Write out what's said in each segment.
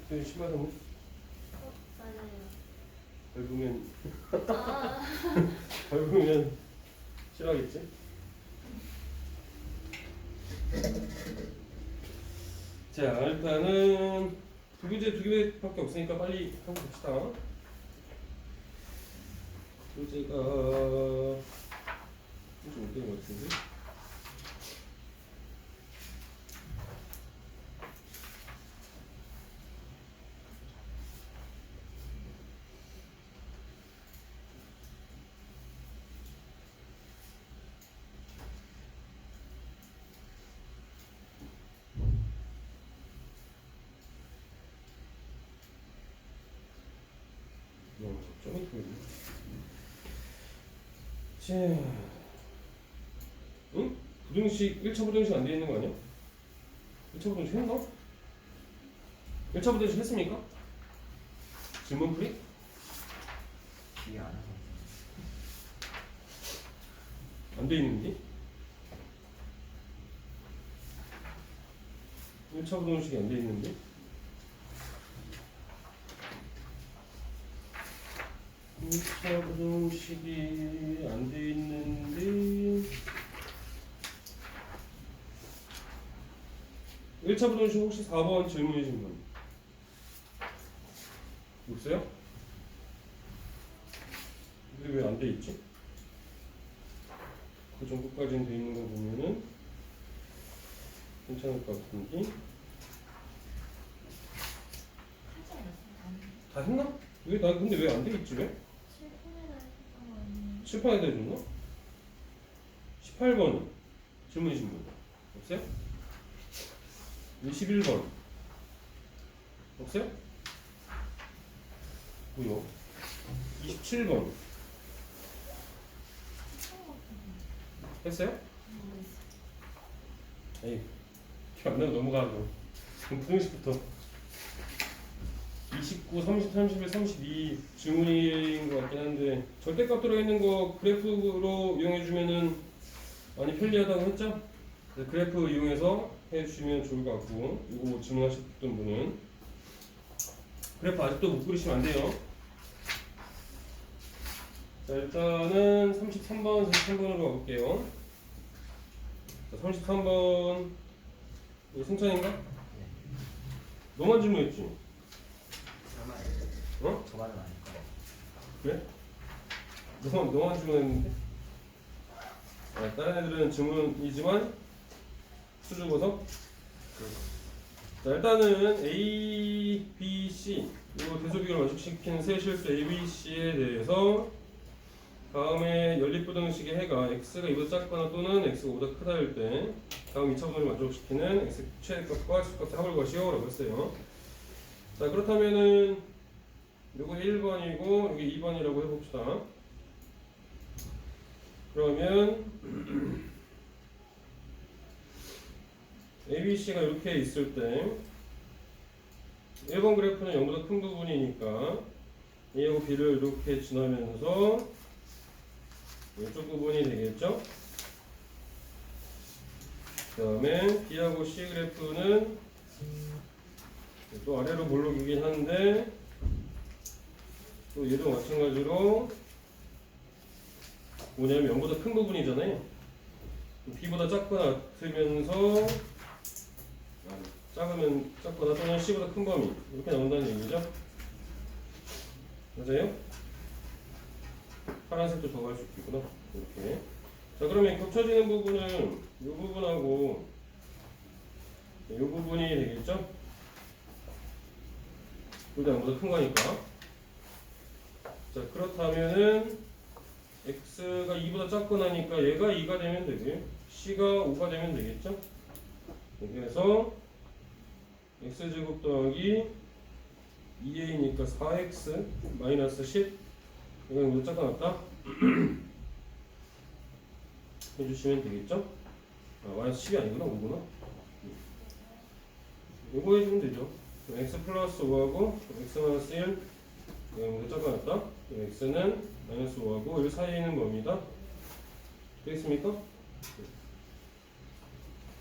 심하다고? 맞아요. 밟으면 아, 밟으면 싫어하겠지? 자, 일단은 두 개밖에 없으니까 빨리 하고 봅시다. 교재가 좀 못 된 것 같은데? 좀 이쁘네. 자, 응? 부등식 1차 부등식 안 돼 있는 거 아니야? 1차 부등식 했나? 1차 부등식 했습니까? 질문 풀이? 기회 안 해서. 안 돼 있는데? 1차 부등식이 안 돼 있는데? 일차 부등식이 안 돼 있는데 1차 부등식 혹시 4번 질문이신 분 없어요? 근데 왜 안 돼 있지? 그 정도까지는 돼 있는 거 보면은 괜찮을 것 같은데 하지 않았어요? 다 했나? 왜 나 근데 왜 안 돼 있지 왜? 7분에다 했던 거 아니에요? 칠판에다 해줬나? 18번 질문이신 분 없어요? 21번 없어요? 뭐요? 27번 했어요? 에이 기억 안 나면 넘어가고 부등식부터 29, 30, 31, 32 질문인 것 같긴 한데 절대값 들어있는 거 그래프로 이용해주면은 많이 편리하다고 했죠? 그래서 그래프 이용해서 해주시면 좋을 것 같고 이거 질문하셨던 분은 그래프 아직도 못 그리시면 안 돼요. 자 일단은 33번으로 가볼게요. 자, 33번 이거 승찬인가? 네. 너만 질문했지? 설마 어? 저만은 아닐 거예요. 그래? 너만 질문했는데? 아, 다른 애들은 질문이지만 수줍어서? 자 일단은 A, B, C 이거 대소비를 만족시키는 세 실수 A, B, C에 대해서 다음에 연립부등식의 해가 x가 이보다 작거나 또는 x가 5보다 크다일 때 다음 2차 부등을 만족시키는 x 최대값과 최소값을 합을 것이요 라고 했어요. 자 그렇다면은 요거 1번이고 여기 2번이라고 해봅시다. 그러면 ABC가 이렇게 있을 때 1번 그래프는 0보다 큰 부분이니까 A하고 B를 이렇게 지나면서 이쪽 부분이 되겠죠? 그 다음에 B하고 C 그래프는 또 아래로 몰록이긴 한데 또 얘도 마찬가지로 뭐냐면 0보다 큰 부분이잖아요. B보다 작거나 같으면서 작거나 또는 C보다 큰 범위 이렇게 나온다는 얘기죠. 맞아요? 파란색도 더 갈 수 있구나. 이렇게. 자 그러면 겹쳐지는 부분은 이 부분하고 이 부분이 되겠죠? 둘 다 0보다 큰 거니까. 자 그렇다면은 x가 2보다 작거나 하니까 얘가 2가 되면 되고요. c가 5가 되면 되겠죠? 그래서 x제곱 더하기 2a니까 4x 마이너스 10 이거 0보다 작거나 같다? 해주시면 되겠죠? 아, 마이너스 10이 아니구나 5구나. 이거 해주면 되죠. x 플러스 5하고 x 마이너스 1 이거 0보다 작거나 같다? x는 마이너스 5하고 1 사이에 있는 겁니다. 되겠습니까?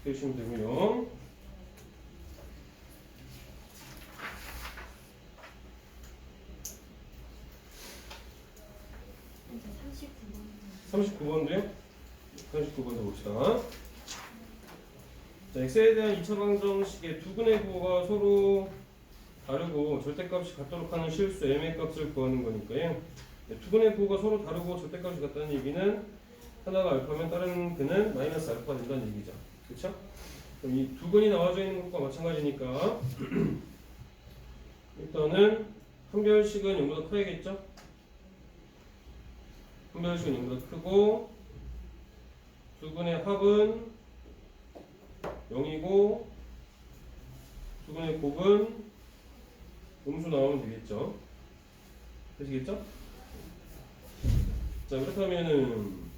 해주시면 되고요. 39번도요? 39번도 봅시다. 자, x에 대한 2차 방정식의 두근의 부호가 서로 다르고 절대값이 같도록 하는 실수 m의 값을 구하는 거니까요. 두근의 부호가 서로 다르고 절대값이 같다는 얘기는 하나가 알파면 다른 그는 마이너스 알파가 된다는 얘기죠. 그렇죠? 그럼 이 두근이 나와져 있는 것과 마찬가지니까 일단은 판별식은 0보다 커야겠죠? 판별식은 0보다 크고 두근의 합은 0이고 두근의 곱은 음수 나오면 되겠죠? 되시겠죠? 자, 그렇다면은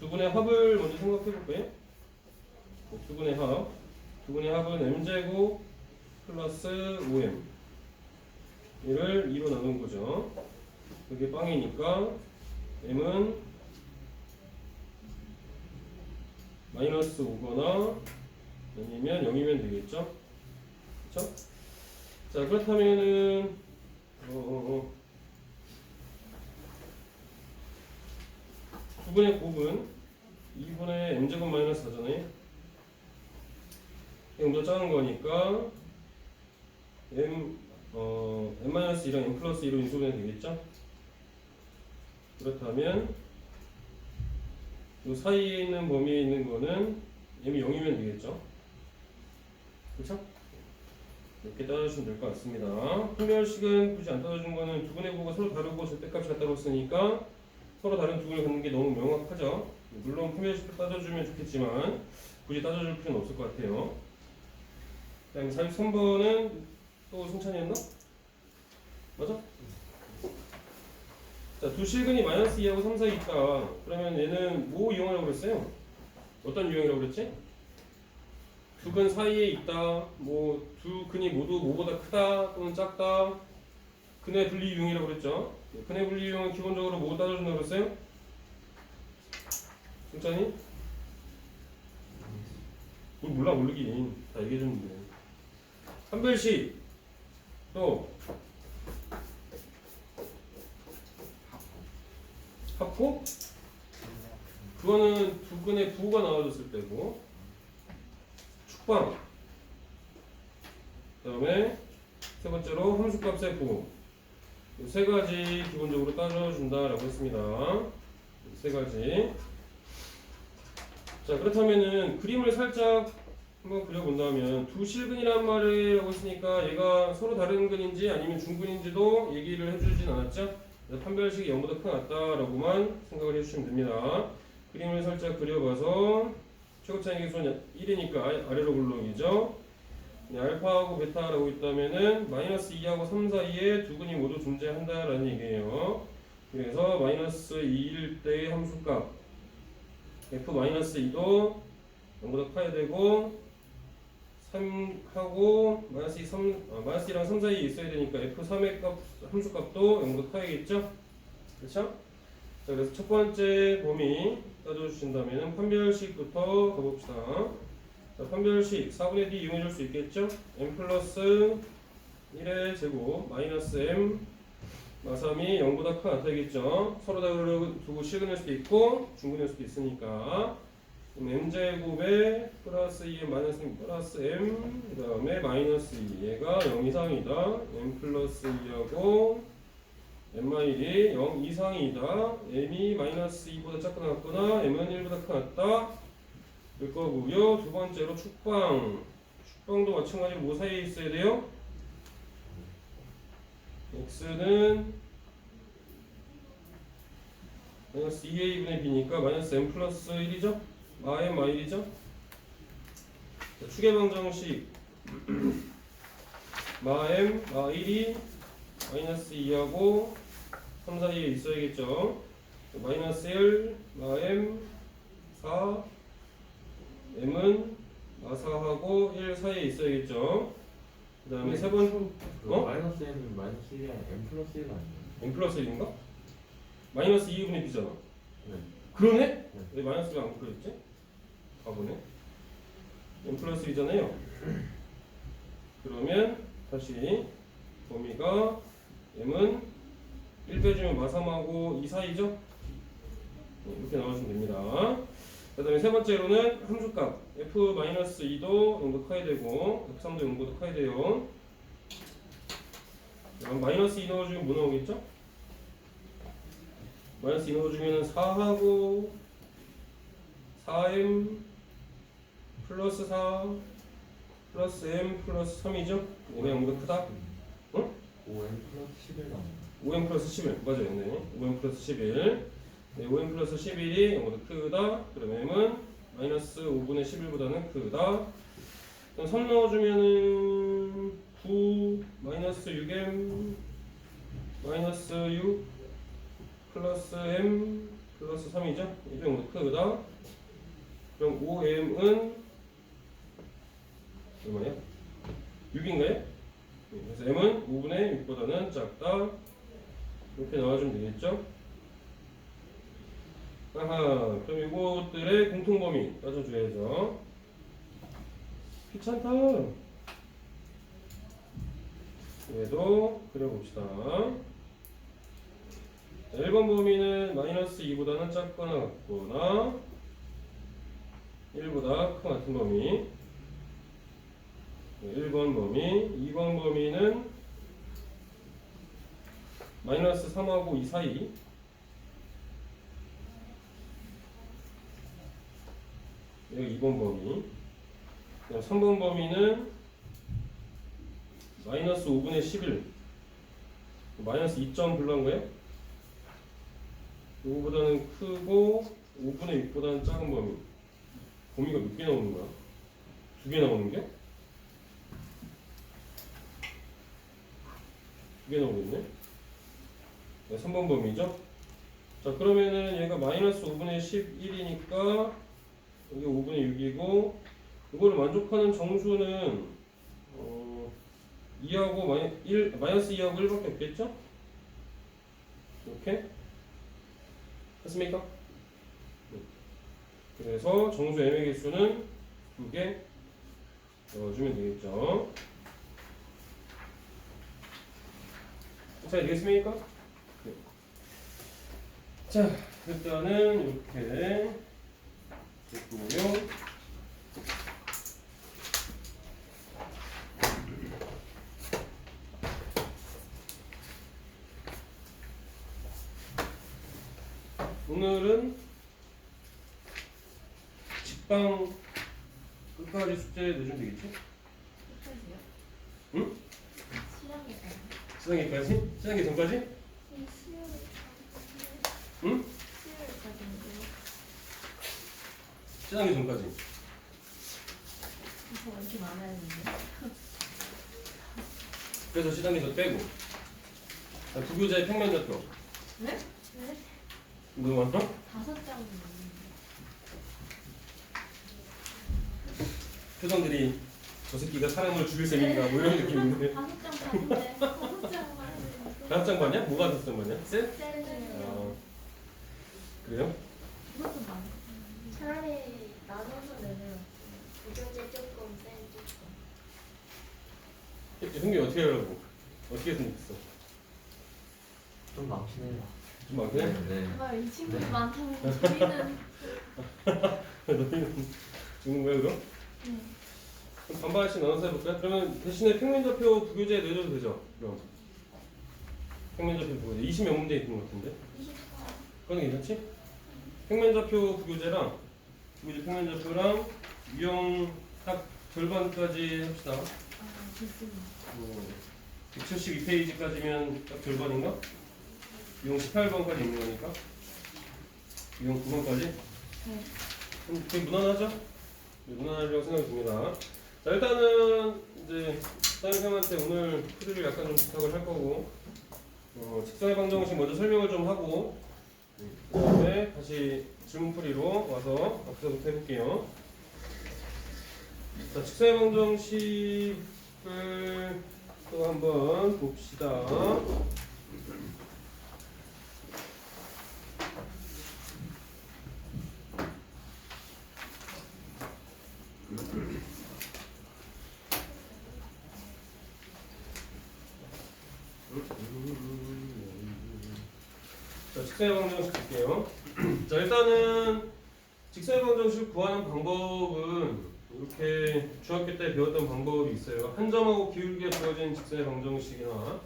두근의 합을 먼저 생각해 볼까요? 두근의 합. 두근의 합은 m제곱 플러스 5m 이를 2로 나눈 거죠. 그게 빵이니까 m은 마이너스 5거나 아니면 0이면 되겠죠? 그쵸? 자, 그렇다면은 두분의 곱은 2분의 m제곱 마이너스 4잖아요. 이거 작은 거니까 m-1이랑 m 플러스 2로 인수분해 되겠죠? 그렇다면 이 사이에 있는 범위에 있는 거는 m이 0이면 되겠죠? 그렇죠? 이렇게 따져주시면 될 것 같습니다. 판별식은 굳이 안 따져준 거는 두근의 부호가 서로 다르고 절대값이 같다고 했으니까 서로 다른 두근을 갖는 게 너무 명확하죠? 물론 판별식도 따져주면 좋겠지만 굳이 따져줄 필요는 없을 것 같아요. 그 다음에 43번은 또 승찬이었나? 맞아? 자, 두 실근이 마이너스 2하고 3 사이에 있다. 그러면 얘는 뭐 이용하라고 그랬어요? 어떤 유형이라고 그랬지? 두 근 사이에 있다. 뭐 두 근이 모두 뭐보다 크다 또는 작다. 근의 분리 유형이라고 그랬죠? 근의 분리 유형은 기본적으로 뭐 따져준다고 그랬어요? 승찬이? 뭘 몰라 모르긴 다 얘기해줬는데. 판별식 또 합호? 그거는 두 근의 부호가 나와줬을 때고 축방 그 다음에 세 번째로 함수값의 부호 이 세 가지 기본적으로 따져준다라고 했습니다. 세 가지. 자, 그렇다면은 그림을 살짝 한번 그려본다면 두 실근이란 말이라고 했으니까 얘가 서로 다른 근인지 아니면 중근인지도 얘기를 해주진 않았죠? 판별식이 0보다 큰 같다라고만 생각을 해주시면 됩니다. 그림을 살짝 그려봐서 최고차이 계수는 1이니까 아래로 굴러오기죠. 알파하고 베타라고 있다면은 마이너스 2하고 3 사이에 두 근이 모두 존재한다라는 얘기예요. 그래서 마이너스 2일 때의 함수값 f-2도 0보다 커야 되고 3하고 마이너스 2랑 3 사이에 있어야 되니까 f3의 값 함수값도 0보다 커야겠죠? 그렇죠? 자, 그래서 첫 번째 범위 따져주신다면 판별식부터 가봅시다. 자, 판별식 4분의 d 이용해 줄 수 있겠죠? m 플러스 1의 제곱 마이너스 m 마삼이 0보다 큰 같아야겠죠? 서로 다르고 실근일 수도 있고 중근일 수도 있으니까 m제곱에 플러스 2m 마이너스 플러스 m 그 다음에 마이너스 2 얘가 0 이상이다. m 플러스 2하고 m-1이 0 이상이다. m이 마이너스 2보다 작거나 같거나 m은 1보다 큰 같다. 일 거고요. 두 번째로 축방. 축방도 마찬가지로 뭐 사이에 있어야 돼요? x는 마이너스 2a분의 b니까 마이너스 m 플러스 1이죠? 마m 마일이죠? 추계방정식 마m 마일이 마이너스 2하고 3 사이에 있어야겠죠? 마이너스 1 마m 4 m은 마사하고 1 사이에 있어야겠죠. 그 다음에 세 번, 마이너스 m은 마이너스 1이 아니라 m 플러스 1가 아니에요? m 플러스 1인가? 마이너스 2분의 b잖아. 네. 그러네? 왜 마이너스가 안 그려졌지? 바보네. m 플러스 2잖아요. 그러면 다시 범위가 m은 1 빼주면 마3하고 2 사이죠? 이렇게 나와주면 됩니다. 그 다음에 세 번째로는 함수값 f-2도 0도 커야 되고 f3도 0도 커야 돼요. 마이너스 2 넣어주면 뭐 나오겠죠? 마이너스 2 넣어주면 4하고 4m 플러스 4 플러스 m 플러스 3이죠? 얘가 0보다 크다? 응? 5n 플러스 11 나옵니다. 5m 플러스 11 맞아요. 네. 5m 플러스 11 네, 5m 플러스 11이 0보다 크다. 그럼 m은 마이너스 5분의 11보다는 크다. 그럼 3 넣어주면은 9 마이너스 6m 마이너스 6 플러스 m 플러스 3이죠? 이게 0보다 크다. 그럼 5m은 얼마냐? 6인가요? 그래서 m은 5분의 6보다는 작다. 이렇게 나와주면 되겠죠? 아하, 그럼 이것들의 공통범위 따져줘야죠. 귀찮다. 얘도 그려봅시다. 자, 1번 범위는 마이너스 2보다는 작거나 같거나 1보다 큰 같은 범위. 1번 범위, 2번 범위는 마이너스 3하고 2 사이. 여기 2번 범위. 그다음 3번 범위는 마이너스 5분의 11. 마이너스 2점 불러한 거예요? 이거보다는 크고 5분의 6보다는 작은 범위. 범위가 몇 개 나오는 거야? 2개 나오는 게? 2개 나오겠네? 네, 3번 범위죠? 자, 그러면은 얘가 마이너스 5분의 11이니까 이게 5분의 6이고 이거를 만족하는 정수는 2하고 마이너스 2하고 1밖에 없겠죠? 이렇게 했습니까? 네. 그래서 정수 m의 개수는 2개 넣어주면 되겠죠. 잘 되겠습니까? 네. 자, 일단은 이렇게 됐고요. 오늘은 직방 끝까지 숙제 내주면 되겠지? 끝까지요? 응? 시험일까요? 시상일까지? 시상일 전까지? 네, 수요일까지. 응? 수요일까지인데요. 시상일 전까지. 저 이렇게 많아야 되는데. 그래서 시상일 전 빼고. 자, 부교재의 평면좌표. 네? 네? 너무 많아? 5장은 표정들이 저 새끼가 사람을 죽일 셈인가 뭐 이런 느낌인데. 5장 봤는데 5장 봐야 되는데. 5장 봤냐? 뭐가 5장 봤냐? 셋? 셀이요. 그래요? 그것도 많아. 차라리 나눠서 내면 부교재 조금 쌤 조금 형님 어떻게 하려고? 어떻게 했으면 좋겠어? 좀 많긴 해요. 좀 많긴 해? 네. 정말 이 친구들 많다고 우리는 너희는 죽는 거야 그럼? 네. 그럼 반반씩 나눠서 해볼까요? 그러면 대신에 평면좌표 부교재 내줘도 되죠? 그럼 평면좌표 부교재 20몇 문제 있는 것 같은데? 24. 그건 괜찮지? 평면좌표 부교재랑 부교재 평면좌표랑 유형 딱 절반까지 합시다. 아, 됐습니다. 172페이지까지면 딱 절반인가? 유형 18번까지 있는 거니까 유형 9번까지? 네. 그럼 되게 무난하죠? 네, 무난하리라고 생각이 듭니다. 자, 일단은 이제 사장님한테 오늘 풀이를 약간 좀 부탁을 할 거고 직선의 방정식 먼저 설명을 좀 하고 그 다음에 다시 질문풀이로 와서 앞서부터 해볼게요. 자, 직선의 방정식을 또 한번 봅시다. 직선의 방정식 볼게요. 자, 일단은 직선의 방정식 구하는 방법은 이렇게 중학교 때 배웠던 방법이 있어요. 한 점하고 기울기가 주어진 직선의 방정식이나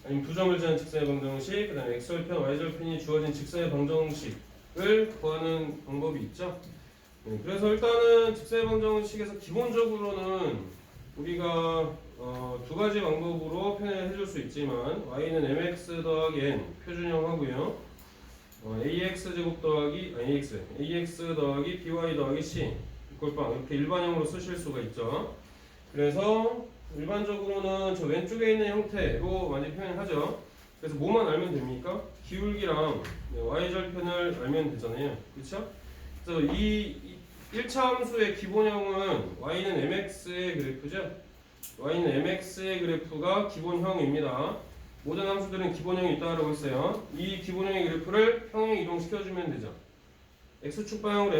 아니면 두 점을 지는 직선의 방정식, 그 다음에 x절편, y절편이 주어진 직선의 방정식을 구하는 방법이 있죠. 네, 그래서 일단은 직선의 방정식에서 기본적으로는 우리가 두 가지 방법으로 표현을 해줄 수 있지만 y는 mx 더하기 n 표준형 하고요. ax 제곱 더하기 ax 더하기 by 더하기 c 꼴빵 이렇게 일반형으로 쓰실 수가 있죠. 그래서 일반적으로는 저 왼쪽에 있는 형태로 많이 표현하죠. 그래서 뭐만 알면 됩니까? 기울기랑 y절편을 알면 되잖아요. 그렇죠? 그래서 이 1차 함수의 기본형은 y는 mx의 그래프죠. y는 mx의 그래프가 기본형입니다. 모든 함수들은 기본형이 있다고 했어요. 이 기본형의 그래프를 평행 이동시켜주면 되죠. x축 방향으로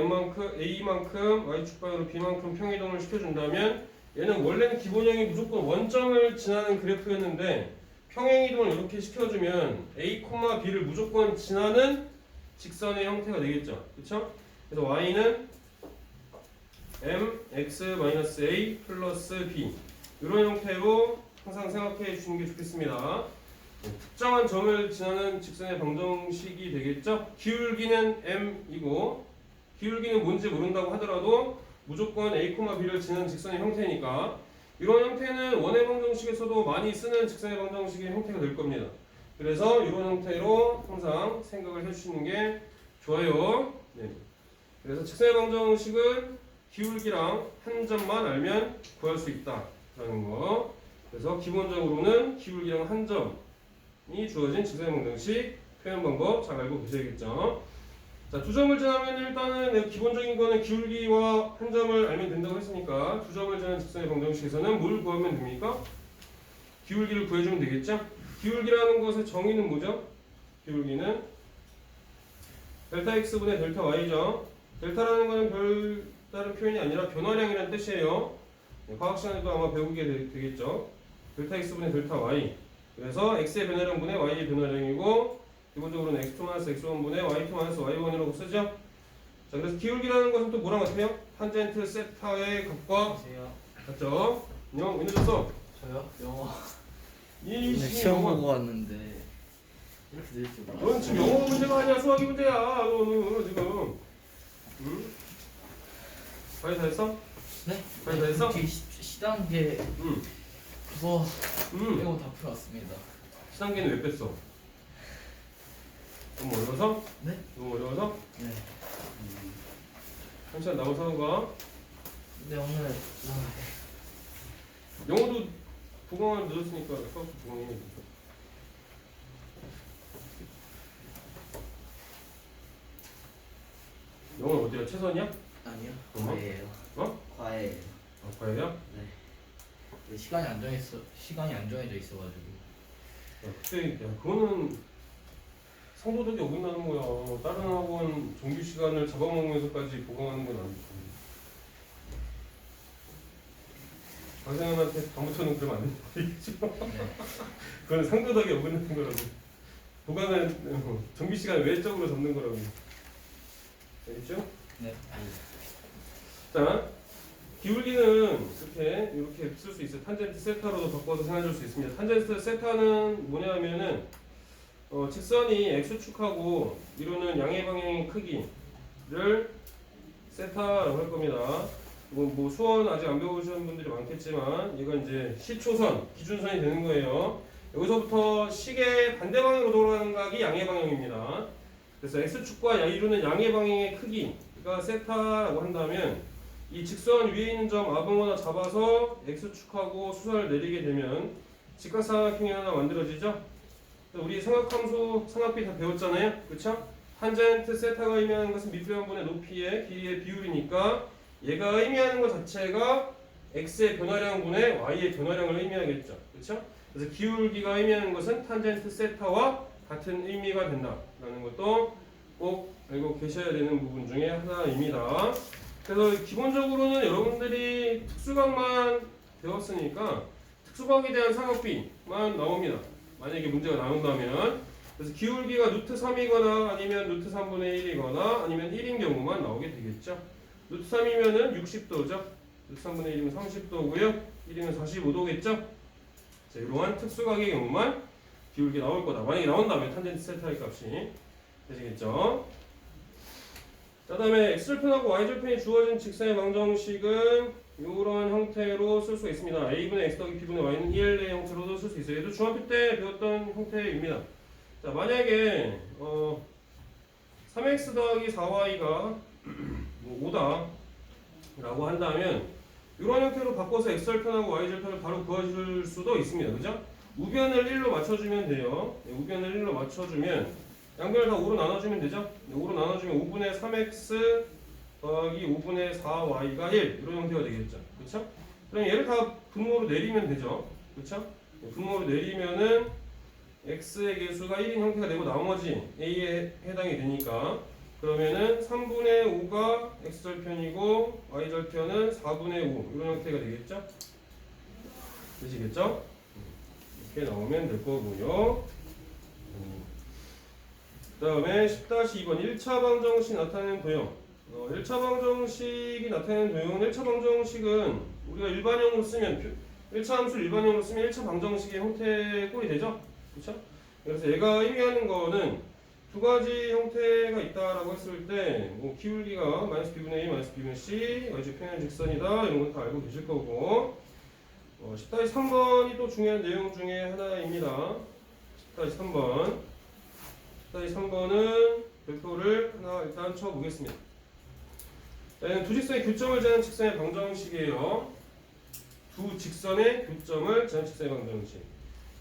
a만큼 y축 방향으로 b만큼 평행 이동을 시켜준다면 얘는 원래는 기본형이 무조건 원점을 지나는 그래프였는데 평행 이동을 이렇게 시켜주면 a, b를 무조건 지나는 직선의 형태가 되겠죠. 그렇죠? 그래서 y는 mx-a 플러스 b 이런 형태로 항상 생각해 주시는 게 좋겠습니다. 특정한 점을 지나는 직선의 방정식이 되겠죠. 기울기는 m이고 기울기는 뭔지 모른다고 하더라도 무조건 a, b를 지나는 직선의 형태니까 이런 형태는 원의 방정식에서도 많이 쓰는 직선의 방정식의 형태가 될 겁니다. 그래서 이런 형태로 항상 생각을 해주시는 게 좋아요. 네. 그래서 직선의 방정식은 기울기랑 한 점만 알면 구할 수 있다라는 거. 그래서 기본적으로는 기울기랑 한 점이 주어진 직선의 방정식 표현 방법 잘 알고 계셔야겠죠. 자, 두 점을 지나면 일단은 기본적인 거는 기울기와 한 점을 알면 된다고 했으니까 두 점을 지나는 직선의 방정식에서는 뭘 구하면 됩니까? 기울기를 구해주면 되겠죠? 기울기라는 것의 정의는 뭐죠? 기울기는 델타 x분의 델타 y죠. 델타라는 것은 별다른 표현이 아니라 변화량이라는 뜻이에요. 네, 화학 시간에도 아마 배우게 되겠죠. 델타 x분의 델타 y. 그래서 x의 변화량분의 y의 변화량이고 기본적으로는 x2-x1분의 y2-y1이라고 쓰죠. 자, 그래서 기울기라는 것은 또 뭐랑 같아요? 탄젠트 세타의 값과 같죠? 인형 왜 늦었어? 저요? 영어 이 오늘 시험 보고 왔는데 이렇게 될 줄 몰랐어. 넌 지금 영어 문제가 아니야 수학이 문제야. 너는 지금 응? 과외 다 했어? 네? 과외 다 했어? 뒤 시단계 응. 그거 응. 빼고 다 풀어왔습니다. 시단계는 왜 뺐어? 너무 어려워서? 네? 너무 어려워서? 네. 한 시간 나온 사고가 근데 오늘 영어도 보강을 늦었으니까 수학도 보강해. 영어 어디야? 최선이야? 아니요. 어? 과외예요. 어? 과외예요. 아, 과외야? 네. 근데 시간이 안 정해져 있어가지고. 그때 야, 그거는 성도덕이 어긋나는 거야. 다른 학원 정규 시간을 잡아먹으면서까지 보강하는 건 아니고. 강생한테 다음부터는 그러면 안 된다 얘기죠. 그건 상도덕이 어긋나는 거라고. 보강은 정규 시간 외적으로 잡는 거라고. 알겠죠? 네. 자, 기울기는 이렇게 쓸 수 있어요. 탄젠트 세타로도 바꿔서 생각할 수 있습니다. 탄젠트 세타는 뭐냐면은 직선이 x축하고 이루는 양의 방향의 크기를 세타라고 할 겁니다. 뭐 수원 아직 안 배우신 분들이 많겠지만 이건 이제 시초선, 기준선이 되는 거예요. 여기서부터 시계 반대 방향으로 돌아가는 각이 양의 방향입니다. 그래서 x축과 이루는 양의 방향의 크기가 세타라고 한다면 이 직선 위에 있는 점 아붕어나 잡아서 x축하고 수선을 내리게 되면 직각삼각형이 하나 만들어지죠. 우리 삼각함수 삼각비 다 배웠잖아요. 그렇죠? 탄젠트 세타가 의미하는 것은 밑변분의 높이의 길이의 비율이니까 얘가 의미하는 것 자체가 x의 변화량분의 y의 변화량을 의미하겠죠. 그렇죠? 그래서 기울기가 의미하는 것은 탄젠트 세타와 같은 의미가 된다라는 것도 꼭 알고 계셔야 되는 부분 중에 하나입니다. 그래서 기본적으로는 여러분들이 특수각만 배웠으니까 특수각에 대한 삼각비만 나옵니다. 만약에 문제가 나온다면 그래서 기울기가 루트 3이거나 아니면 루트 3분의 1이거나 아니면 1인 경우만 나오게 되겠죠. 루트 3이면은 60도죠. 루트 3분의 1이면 30도고요. 1이면 45도겠죠. 자, 이러한 특수각의 경우만 기울기 나올 거다. 만약에 나온다면 탄젠트 세타의 값이 되시겠죠. 자, 다음에 x절편하고 y절편이 주어진 직선의 방정식은 이런 형태로 쓸 수가 있습니다. a분의 x 더하기 b분의 y는 2L의 형태로도 쓸 수 있어요. 얘도 중학교 때 배웠던 형태입니다. 자, 만약에 3x 더하기 4y가 5다 라고 한다면 이런 형태로 바꿔서 x절편하고 y절편을 바로 구해줄 수도 있습니다. 그죠? 우변을 1로 맞춰주면 돼요. 네, 우변을 1로 맞춰주면 양변을 다 5로 나눠주면 되죠? 5로 나눠주면 5분의 3x 더하기 5분의 4y가 1 이런 형태가 되겠죠. 그쵸? 그럼 얘를 다 분모로 내리면 되죠. 그쵸? 분모로 내리면은 x의 개수가 1인 형태가 되고 나머지 a에 해당이 되니까 그러면은 3분의 5가 x절편이고 y절편은 4분의 5 이런 형태가 되겠죠? 되시겠죠? 이렇게 나오면 될 거고요. 그 다음에 10-2번 1차 방정식 나타내는 도형. 1차 방정식이 나타내는 도형은 1차 방정식은 우리가 일반형으로 쓰면 1차 함수를 일반형으로 쓰면 1차 방정식의 형태 꼴이 되죠? 그렇죠? 그래서 얘가 의미하는 거는 두 가지 형태가 있다라고 했을 때 뭐 기울기가 마이너스 b분의 a, 마이너스 b분의 c, y절편은 직선이다 이런 건 다 알고 계실 거고 10-3번이 또 중요한 내용 중에 하나입니다. 10-3번 10-3번은 별표를 하나 일단 쳐보겠습니다. 얘는 두 직선의 교점을 재는 직선의 방정식이에요. 두 직선의 교점을 재는 직선의 방정식.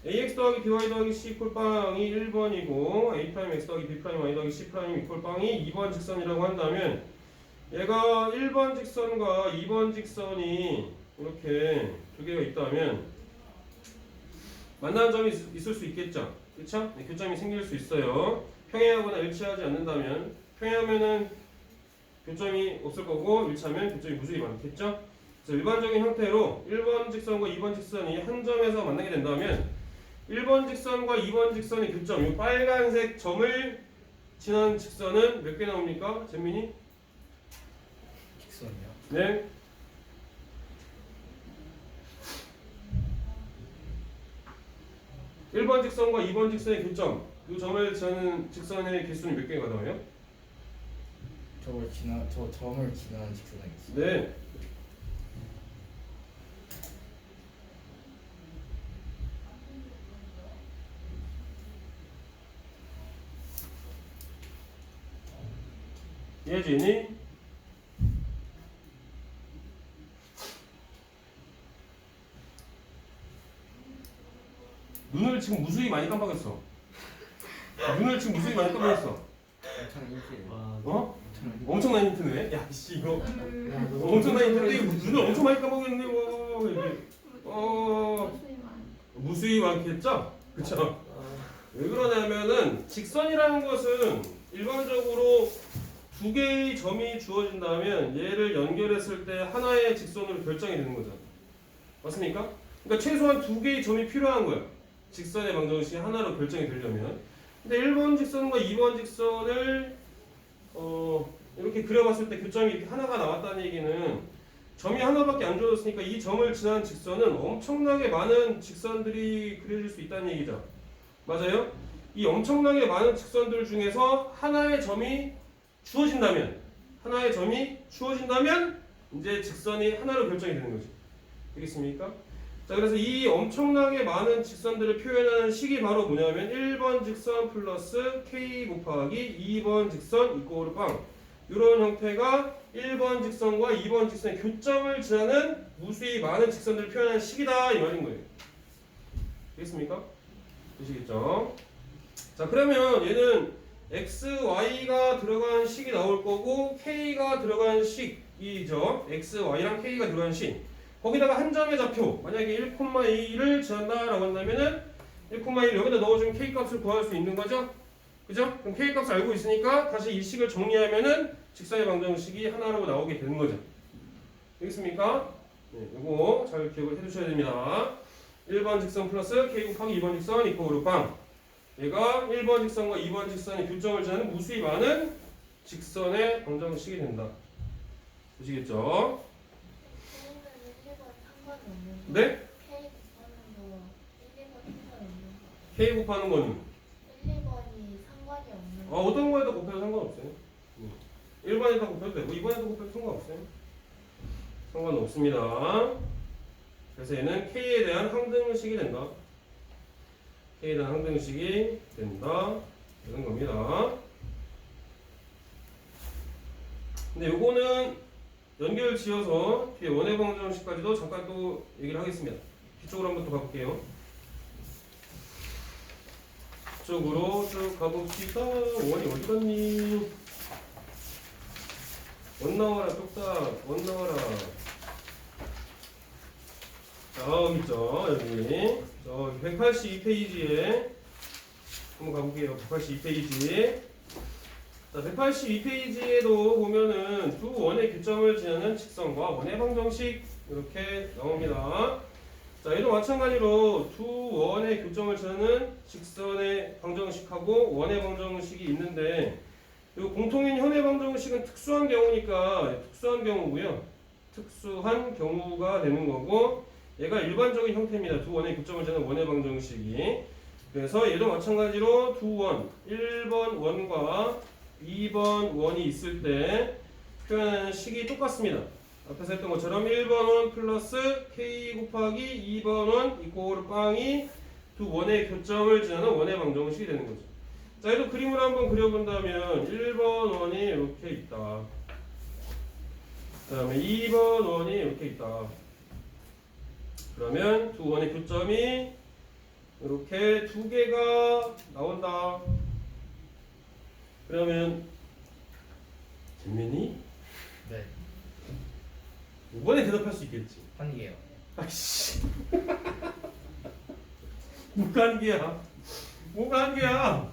ax 더하기 by 더하기 c 이퀄 빵이 1번이고 a 프라임 x 더하기 b 프라임 y 더하기 c 프라임 이퀄 빵이 2번 직선이라고 한다면 얘가 1번 직선과 2번 직선이 이렇게 두 개가 있다면 만나는 점이 있을 수 있겠죠. 그렇죠? 네, 교점이 생길 수 있어요. 평행하거나 일치하지 않는다면 평행하면은 교점이 없을 거고 일치하면 교점이 무수히 많겠죠. 그래서 일반적인 형태로 1번 직선과 2번 직선이 한 점에서 만나게 된다면 1번 직선과 2번 직선의 교점, 이 빨간색 점을 지난 직선은 몇 개 나옵니까? 재민이? 직선이요? 네. 일 번 직선과 2번 직선의 교점, 이 점을 지나는 직선의 개수는 몇 개가 나와요? 저 점을 지나는 직선이 있어요. 네. 예진이 눈을 지금 무수히 많이 깜빡했어. 눈을 지금 무수히 많이 깜빡했어. 엄청 인기예요. 와, 어? 엄청 엄청난 힌트네. 야, 씨 이거 야, 너 엄청난 힌트인데 이거 눈을 엄청 많이 깜빡했는데 뭐 이게 무수히 많겠죠? 그쵸? 왜 그러냐면은 직선이라는 것은 일반적으로 두 개의 점이 주어진다면 얘를 연결했을 때 하나의 직선으로 결정이 되는 거죠. 맞습니까? 그러니까 최소한 두 개의 점이 필요한 거예요. 직선의 방정식이 하나로 결정이 되려면. 근데 1번 직선과 2번 직선을 이렇게 그려봤을 때 교점이 이렇게 하나가 나왔다는 얘기는 점이 하나밖에 안 주어졌으니까 이 점을 지난 직선은 엄청나게 많은 직선들이 그려질 수 있다는 얘기죠. 맞아요? 이 엄청나게 많은 직선들 중에서 하나의 점이 주어진다면 이제 직선이 하나로 결정이 되는 거지. 되겠습니까? 자, 그래서 이 엄청나게 많은 직선들을 표현하는 식이 바로 뭐냐면 1번 직선 플러스 k 곱하기 2번 직선 이꼬르 빵, 이런 형태가 1번 직선과 2번 직선의 교점을 지나는 무수히 많은 직선들을 표현하는 식이다 이 말인 거예요. 되겠습니까? 되시겠죠? 자, 그러면 얘는 x, y가 들어간 식이 나올 거고 k가 들어간 식이죠. x, y랑 k가 들어간 식. 거기다가 한 점의 좌표, 만약에 1,2를 지난다라고 한다면은 1,1 여기다 넣어주면 k 값을 구할 수 있는 거죠. 그죠? 그럼 k 값을 알고 있으니까 다시 이 식을 정리하면은 직선의 방정식이 하나로 나오게 되는 거죠. 되겠습니까? 네, 이거 잘 기억을 해두셔야 됩니다. 1번 직선 플러스 k 곱하기 2번 직선 이코르 빵. 얘가 1번 직선과 2번 직선의 교점을 지나는 무수히 많은 직선의 방정식이 된다. 보시겠죠? K는 1, 2번 상관이 없는 거. 네? K 곱하는 거 1, 2번 상관이 없는 거. K 곱하는 거는 1, 2번이 상관이 없는 거. 어떤 거에다 곱해도 상관없어요. 1번에다 곱해도 되고 2번에다 곱해도 상관없어요. 상관없습니다. 그래서 얘는 K에 대한 항등식이 된다. K에 대한 항등식이 된다. 이런 겁니다. 근데 요거는 연결 지어서 뒤에 원의 방정식까지도 잠깐 또 얘기를 하겠습니다. 뒤쪽으로 한번 또 가볼게요. 뒤쪽으로 쭉 가봅시다. 원이 어디 갔니? 원 나와라 뚝딱 원 나와라. 자 여기 있죠 여기 저기 182페이지에 한번 가볼게요. 182페이지. 자 182페이지에도 보면은 두 원의 교점을 지나는 직선과 원의 방정식 이렇게 나옵니다. 자 얘도 마찬가지로 두 원의 교점을 지나는 직선의 방정식하고 원의 방정식이 있는데 이 공통인 현의 방정식은 특수한 경우니까 특수한 경우고요. 특수한 경우가 되는 거고 얘가 일반적인 형태입니다. 두 원의 교점을 지나는 원의 방정식이. 그래서 얘도 마찬가지로 두 원, 1번 원과 2번 원이 있을 때 표현하는 식이 똑같습니다. 앞에서 했던 것처럼 1번 원 플러스 k 곱하기 2번 원 이꼬르 빵이 두 원의 교점을 지나는 원의 방정식이 되는 거죠. 자, 얘도 그림을 한번 그려본다면 1번 원이 이렇게 있다. 그 다음에 2번 원이 이렇게 있다. 그러면 두 원의 교점이 이렇게 두 개가 나온다. 그러면 재민이 네. 5번에 대답할 수 있겠지. 한 개요. 아이씨. 뭐가 한 개야? 뭐가 한 개야?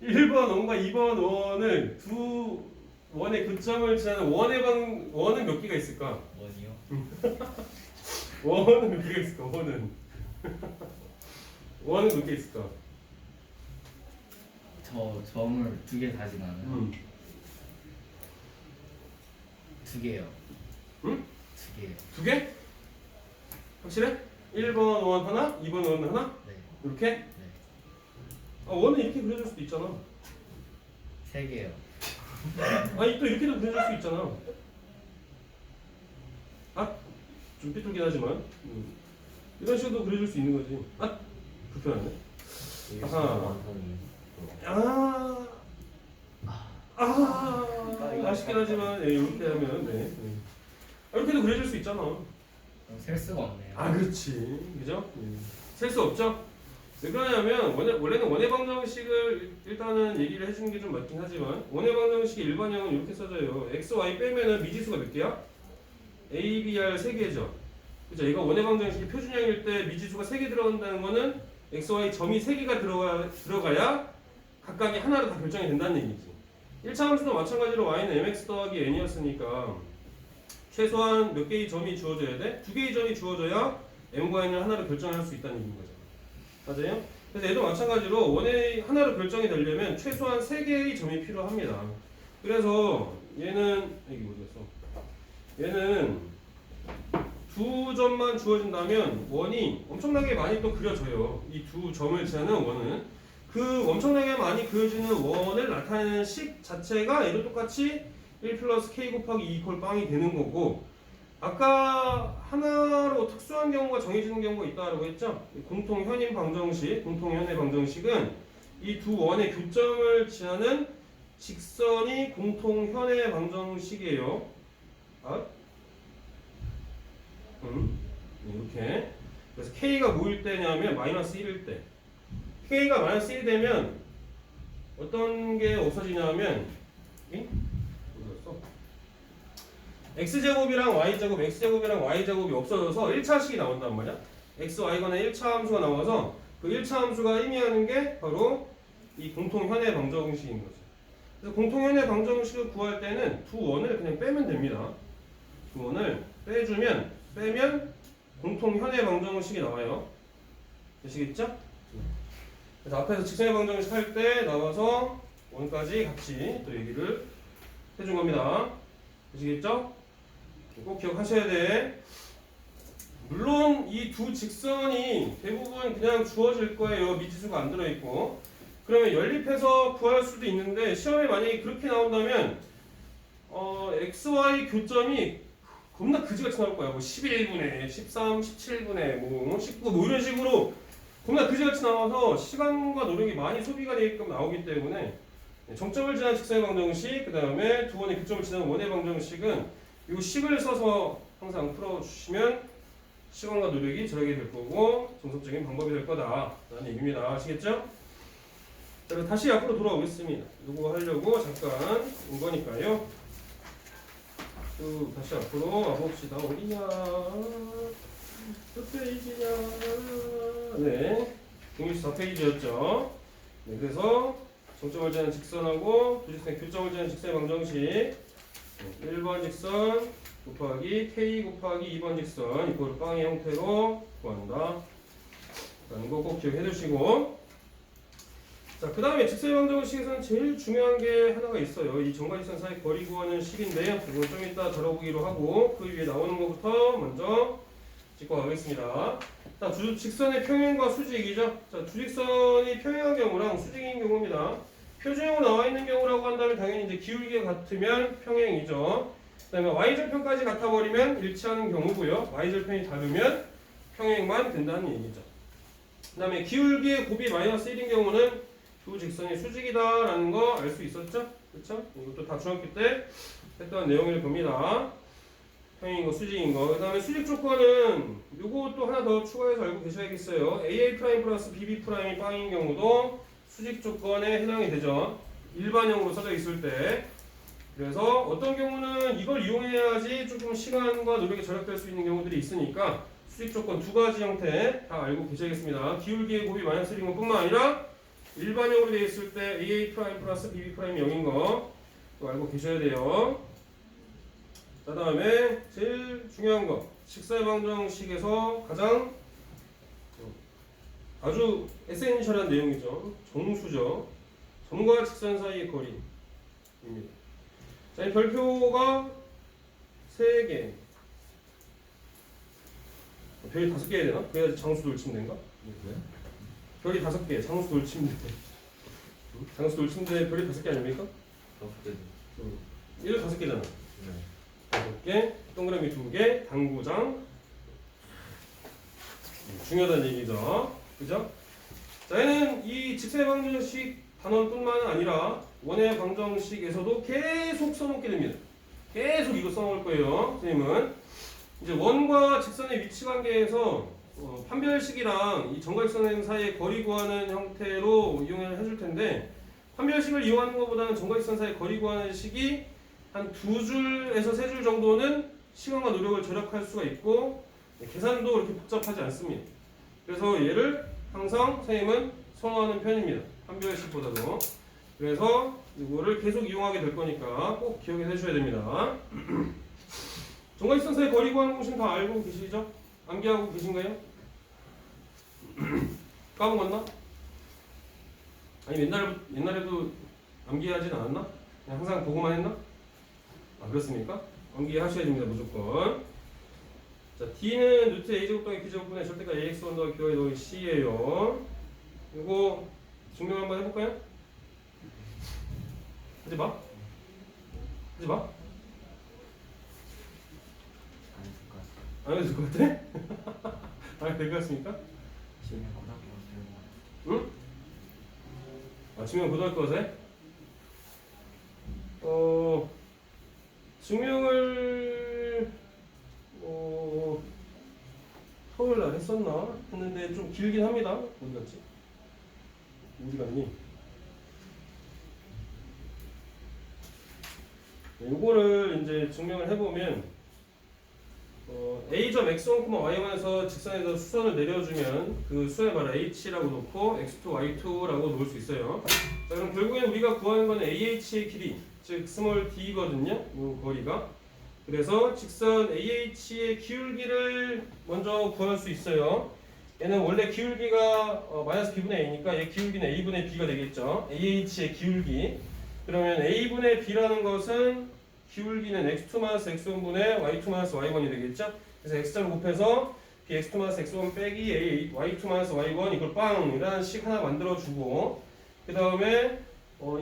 1번 원과 2번 원을 두 원의 교점을 지나는 원은 몇 개가 있을까? 원이요? 원은 몇 개가 있을까? 원은 몇 개 있을까? 저 점을 두 개 다시 나는 두 개요. 응? 두 개요. 두 개? 확실해? 1번 원 하나, 2번 원 하나? 네. 이렇게? 네. 아, 원은 이렇게 그려줄 수도 있잖아. 세 개요. 아니 또 이렇게도 그려줄 수 있잖아. 아, 좀 삐뚤긴 하지만 이런 식으로 그려줄 수 있는 거지. 아, 불편하네. 이게 아하. 완성이 아쉽긴 하지만 이렇게 하면 네. 이렇게도 그려줄 수 있잖아. 그럼 셀 수가 없네요. 아, 그렇지, 그죠? 셀 수 없죠. 왜 그러냐면 원래는 원의 방정식을 일단은 얘기를 해주는 게 좀 맞긴 하지만 원의 방정식의 일반형은 이렇게 써져요. x, y 빼면은 미지수가 몇 개야? a, b, r 3개죠. 그죠? 얘가 원의 방정식이 표준형일 때 미지수가 3개 들어간다는 거는 x, y 점이 3개가 들어가야 각각이 하나로 다 결정이 된다는 얘기지. 1차 함수도 마찬가지로 y는 mx 더하기 n이었으니까 최소한 몇 개의 점이 주어져야 돼? 2개의 점이 주어져야 m과 n을 하나로 결정할 수 있다는 얘기인 거죠. 맞아요? 그래서 얘도 마찬가지로 원의 하나로 결정이 되려면 최소한 3개의 점이 필요합니다. 그래서 얘는 이게 어디였어? 얘는 두 점만 주어진다면 원이 엄청나게 많이 또 그려져요. 이 두 점을 지나는 원은 그 엄청나게 많이 그려지는 원을 나타내는 식 자체가 얘도 똑같이 1 플러스 k 곱하기 2 이퀄 빵이 되는 거고, 아까 하나로 특수한 경우가 정해지는 경우가 있다고 했죠? 공통 현인 방정식, 공통 현의 방정식은 이 두 원의 교점을 지나는 직선이 공통 현의 방정식이에요. 아? 이렇게. 그래서 k가 뭐일 때냐면 마이너스 1일 때. k가 마이너스 1이 되면 어떤 게 없어지냐면 x제곱이랑 y제곱, x제곱이랑 y제곱이 없어져서 1차식이 나온단 말이야. x, y간의 1차 함수가 나와서 그 1차 함수가 의미하는 게 바로 이 공통현의 방정식인 거죠. 그래서 공통현의 방정식을 구할 때는 두 원을 그냥 빼면 됩니다. 두 원을 빼면 공통현의 방정식이 나와요. 되시겠죠? 그래서 앞에서 직선의 방정식 할 때 나와서 원까지 같이 또 얘기를 해준 겁니다. 아시겠죠? 꼭 기억하셔야 돼. 물론 이 두 직선이 대부분 그냥 주어질 거예요. 미지수가 안 들어있고. 그러면 연립해서 구할 수도 있는데 시험에 만약에 그렇게 나온다면 XY 교점이 겁나 그지같이 나올 거야. 뭐 11분의 13, 17분의 뭐 19, 뭐 이런 식으로 겁나 그지같이 나와서 시간과 노력이 많이 소비가 되게끔 나오기 때문에 정점을 지난 직선의 방정식, 그 다음에 두 번의 교점을 지난 원의 방정식은 이 식을 써서 항상 풀어주시면 시간과 노력이 절약이 될 거고 정석적인 방법이 될 거다라는 얘기입니다. 아시겠죠? 자, 그럼 다시 앞으로 돌아오겠습니다. 이거 하려고 잠깐 온 거니까요. 다시 앞으로 와봅시다. 어디냐? 몇 페이지냐? 네, 164페이지였죠. 네, 그래서 정점을 지는 직선하고 두 직선의 교점을 지는 직선의 방정식 1번 직선 곱하기 k 곱하기 2번 직선 이걸 빵의 형태로 구한다. 라는 거 꼭 기억해 두시고, 자, 그 다음에 직선의 방정식에서는 제일 중요한 게 하나가 있어요. 이 정과직선 사이 거리 구하는 식인데요. 이건 좀 이따 다뤄보기로 하고 그 위에 나오는 것부터 먼저 짚고 가겠습니다. 자, 직선의 평행과 수직이죠. 자, 주직선이 평행한 경우랑 수직인 경우입니다. 표준형으로 나와 있는 경우라고 한다면 당연히 이제 기울기가 같으면 평행이죠. 그 다음에 y절편까지 같아버리면 일치하는 경우고요. y절편이 다르면 평행만 된다는 얘기죠. 그 다음에 기울기의 곱이 마이너스 1인 경우는 두 직선이 수직이다라는 거 알 수 있었죠? 그렇죠? 이것도 다 중학교 때 했던 내용일 겁니다. 평행인 거, 수직인 거. 그 다음에 수직 조건은 요것도 하나 더 추가해서 알고 계셔야겠어요. AA' 플러스 BB' 빵인 경우도 수직 조건에 해당이 되죠. 일반형으로 써져 있을 때. 그래서 어떤 경우는 이걸 이용해야지 조금 시간과 노력이 절약될 수 있는 경우들이 있으니까 수직 조건 두 가지 형태 다 알고 계셔야겠습니다. 기울기의 곱이 마이너스 1인 것뿐만 아니라 일반형으로 되어 있을 때 AA' 플러스 BB' 0인 거 알고 계셔야 돼요. 그 다음에 제일 중요한 거 직선의 방정식에서 가장 아주 에센셜한 내용이죠. 정수죠. 점과 직선 사이의 거리입니다. 자, 이 별표가 3개, 별이 5개 해야 되나? 그래야 장수 돌침대인가? 네? 별이 5개, 장수 돌침대. 장수 돌침대 별이 5개 아닙니까? 5개. 1 5개잖아. 네. 5개, 동그라미 2개, 당구장. 중요하다는 얘기죠. 그죠? 자, 얘는 이 직선의 방정식 단원뿐만 아니라 원의 방정식에서도 계속 써놓게 됩니다. 계속 이거 써놓을 거예요. 선생님은 이제 원과 직선의 위치 관계에서 판별식이랑 이 정과직선 사이의 거리 구하는 형태로 이용을 해줄 텐데, 판별식을 이용하는 것보다는 정과직선 사이의 거리 구하는 식이 한 2줄에서 3줄 정도는 시간과 노력을 절약할 수가 있고 계산도 그렇게 복잡하지 않습니다. 그래서 얘를 항상 선생님은 선호하는 편입니다. 판별식보다도. 그래서 이거를 계속 이용하게 될 거니까 꼭 기억해 주셔야 됩니다. 정과직선 사이 거리 구하는 공식 다 알고 계시죠? 암기하고 계신가요? 까먹었나? 아니 옛날에도 암기하진 않았나? 그냥 항상 보고만 했나? 아, 그렇습니까? 암기하셔야 됩니다. 무조건. 자, D는 루트 A제곱 더하기 B제곱분의 절대값 AX1 더하기 By 더하기 C예요. 이거 증명 한번 해볼까요? 하지 마. 하지 마. 안 해도 될 것 같아? 안 해도 될 것 같습니까? 지금 고등학교 가세요. 응? 아, 증명 고등학교 가서 해? 증명을 토요일날 했었나? 했는데 좀 길긴 합니다. 어디 갔지? 어디 갔니? 요거를 이제 증명을 해보면 A점 x1, y1에서 직선에서 수선을 내려주면 그 수에 바로 h라고 놓고 x2, y2라고 놓을 수 있어요. 자, 그럼 결국엔 우리가 구하는 건 ah의 길이, 즉 스몰 d거든요. 이 거리가. 그래서 직선 ah의 기울기를 먼저 구할 수 있어요. 얘는 원래 기울기가 마이너스 b분의 a니까 얘 기울기는 a분의 b가 되겠죠. ah의 기울기. 그러면 a분의 b라는 것은 기울기는 x2-x1분의 y2-y1이 되겠죠. 그래서 x자로 곱해서 bx2-x1 빼기 a y2-y1 이걸 빵 이라는 식 하나 만들어주고 그 다음에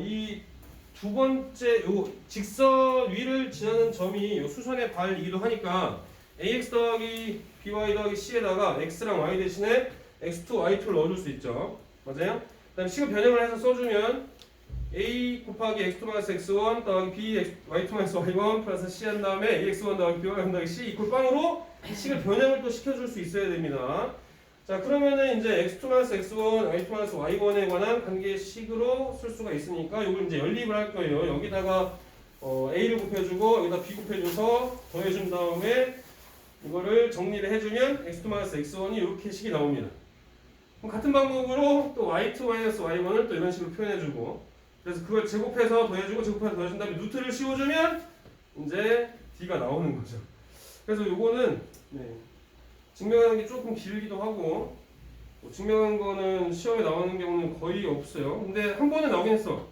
이 두 번째 요 직선 위를 지나는 점이 요 수선의 발2로 하니까 ax 더하기 by 더하기 c에다가 x랑 y 대신에 x2, y2를 넣어줄 수 있죠. 맞아요? 그 다음에 식을 변형을 해서 써주면 a 곱하기 x2-x1 더하기 b y2-y1 플러스 c 한 다음에 ax1 더하기 by 더하기 c 이퀄 빵으로 식을 변형을 또 시켜줄 수 있어야 됩니다. 자 그러면은 이제 x2-x1, y2-y1에 관한 관계식으로 쓸 수가 있으니까 이걸 이제 연립을 할 거예요. 여기다가 a를 곱해주고 여기다 b 곱해줘서 더해준 다음에 이거를 정리를 해주면 x2-x1이 이렇게 식이 나옵니다. 그럼 같은 방법으로 또 y2-y1을 또 이런 식으로 표현해주고 그래서 그걸 제곱해서 더해주고 제곱해서 더해준 다음에 루트를 씌워주면 이제 d가 나오는 거죠. 그래서 요거는 증명하는 게 조금 길기도 하고 증명한 거는 시험에 나오는 경우는 거의 없어요. 근데 한 번은 나오긴 했어.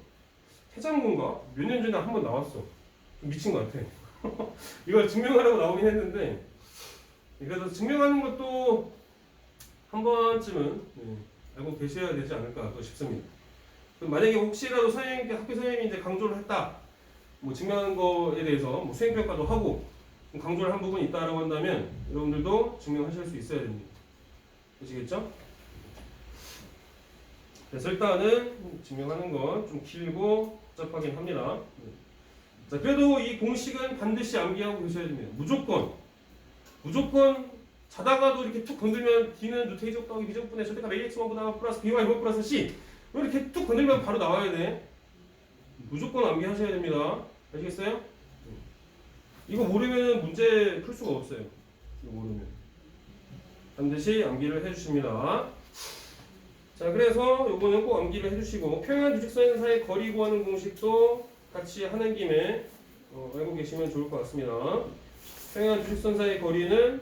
해장군가? 몇 년 전에 한 번 나왔어. 좀 미친 것 같아. 이걸 증명하려고 나오긴 했는데 그래서 증명하는 것도 한 번쯤은 알고 계셔야 되지 않을까 또 싶습니다. 만약에 혹시라도 선생님께 학교 선생님이 이제 강조를 했다, 뭐 증명하는 거에 대해서 뭐 수행평가도 하고 강조를 한 부분이 있다라고 한다면 여러분들도 증명하실 수 있어야 됩니다. 아시겠죠? 그래서 일단은 증명하는 건 좀 길고 복잡하긴 합니다. 자, 그래도 이 공식은 반드시 암기하고 계셔야 됩니다. 무조건 자다가도 이렇게 툭 건들면 d는 루트 a제곱 더하기 b제곱분의 절대값 ax1보다 플러스 by1 플러스 c 이렇게 툭 건들면 바로 나와야 돼. 무조건 암기하셔야 됩니다. 아시겠어요? 이거 모르면 문제 풀 수가 없어요. 이거 모르면 반드시 암기를 해주십니다. 자, 그래서 요거는 꼭 암기를 해주시고 평행한 두 직선 사이의 거리 구하는 공식도 같이 하는 김에 알고 계시면 좋을 것 같습니다. 평행한 두 직선 사이의 거리는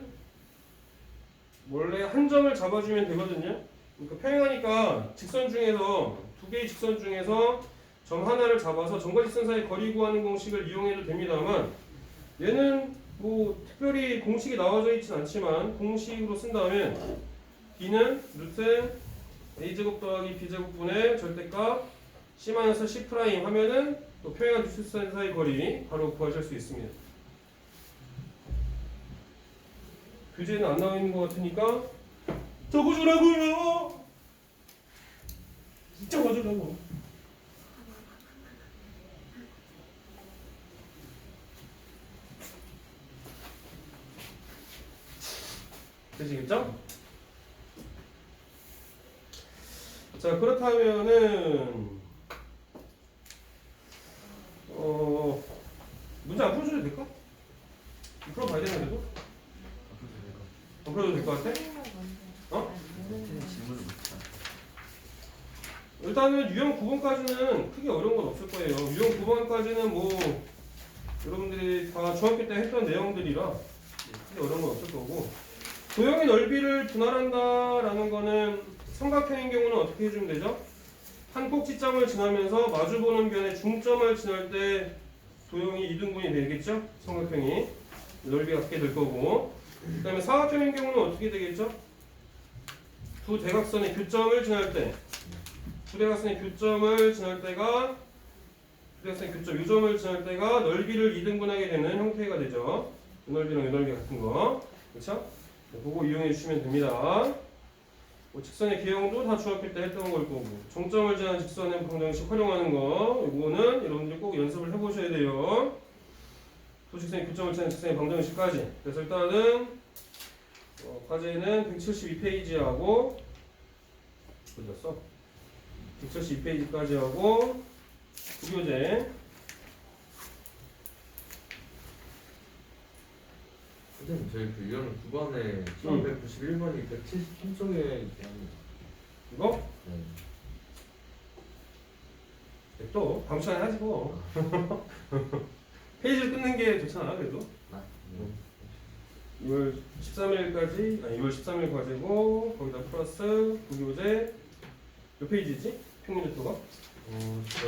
원래 한 점을 잡아주면 되거든요. 그러니까 평행하니까 직선 중에서 두 개의 직선 중에서 점 하나를 잡아서 점과 직선 사이의 거리 구하는 공식을 이용해도 됩니다만 얘는 뭐 특별히 공식이 나와져 있진 않지만 공식으로 쓴다면 b는 루트 a제곱 더하기 b제곱분의 절대값 c-c' 하면은 또 평행한 두 직선 사이 거리 바로 구하실 수 있습니다. 교재는 안 나와 있는 것 같으니까 적어주라고요. 적어주라고. 되시겠죠? 자, 그렇다면은 문제 안 풀어줘도 될까? 풀어봐야 되나 그래도? 안 풀어도 될 것 같아? 어? 질문을 못하. 일단은 유형 9번까지는 크게 어려운 건 없을 거예요. 유형 9번까지는 뭐 여러분들이 다 중학교 때 했던 내용들이라 크게 어려운 건 없을 거고 도형의 넓이를 분할한다라는 거는 삼각형인 경우는 어떻게 해주면 되죠? 한 꼭지점을 지나면서 마주보는 변에 중점을 지날 때 도형이 2등분이 되겠죠? 삼각형이 넓이가 같게 될 거고 그 다음에 사각형인 경우는 어떻게 되겠죠? 두 대각선의 교점을 지날 때 두 대각선의 교점을 지날 때가 두 대각선의 교점 요점을 지날 때가 넓이를 2등분하게 되는 형태가 되죠. 이 넓이랑 이 넓이 같은 거 그렇죠? 그거 이용해 주시면 됩니다. 뭐 직선의 개형도 다 중학교 때 했던 걸 거고 정점을 지나는 직선의 방정식 활용하는 거 이거는 여러분들이 꼭 연습을 해보셔야 돼요. 도직선의 교점을 지나는 직선의 방정식까지. 그래서 일단은 과제는 172페이지하고 어디 갔어? 172페이지까지 하고 부교재 선생님 저희 그 유형 9번에 1191번이 173쪽에 대한 이거? 네. 또 다음 시간에 하지 뭐. 페이지를 끊는 게 좋잖아 그래도. 아, 6월 13일까지 아니 6월 13일 과제고 거기다 플러스 국유제 몇 페이지지? 평균 유토가? 저희